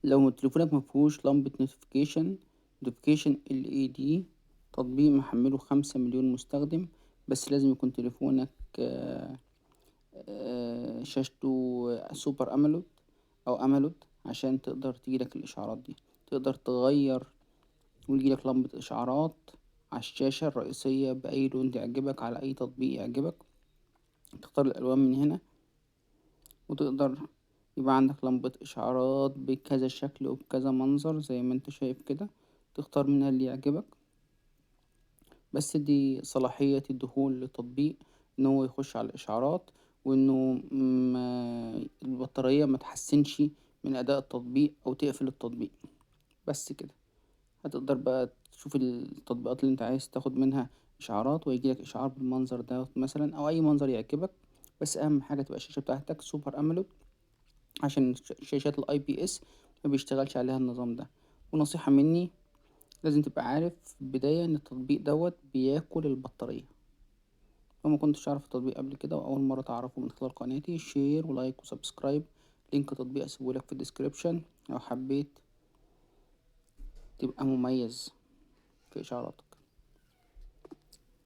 لو تليفونك مفيهوش لمبة notification LED، تطبيق محمله 5 مليون مستخدم. بس لازم يكون تليفونك شاشته سوبر أمولود أو أمولود عشان تقدر تجيلك الإشعارات دي. تقدر تغير ويجيلك لمبة إشعارات على الشاشة الرئيسية بأي لون تعجبك على أي تطبيق يعجبك. تختار الألوان من هنا، وتقدر يبقى عندك لمبة إشعارات بكذا شكل وبكذا منظر زي ما انت شايف كده. تختار منها اللي يعجبك. بس دي صلاحية الدخول للتطبيق، ان هو يخش على الإشعارات، وانه البطارية ما تحسنش من أداء التطبيق أو تقفل التطبيق. بس كده هتقدر بقى تشوف التطبيقات اللي انت عايز تاخد منها إشعارات، ويجيلك إشعار بالمنظر ده مثلا أو أي منظر يعجبك. بس أهم حاجة تبقى الشاشة بتاعتك سوبر أموليد، عشان شاشات الاي بي اس ما بيشتغلش عليها النظام ده. ونصيحة مني، لازم تبقى عارف في البداية ان التطبيق بياكل البطارية. لو ما كنتش عارف التطبيق قبل كده واول مرة تعرفه من خلال قناتي، شير ولايك وسبسكرايب. لينك تطبيق اسيبهولك في الديسكريبشن لو حبيت تبقى مميز في اشعاراتك.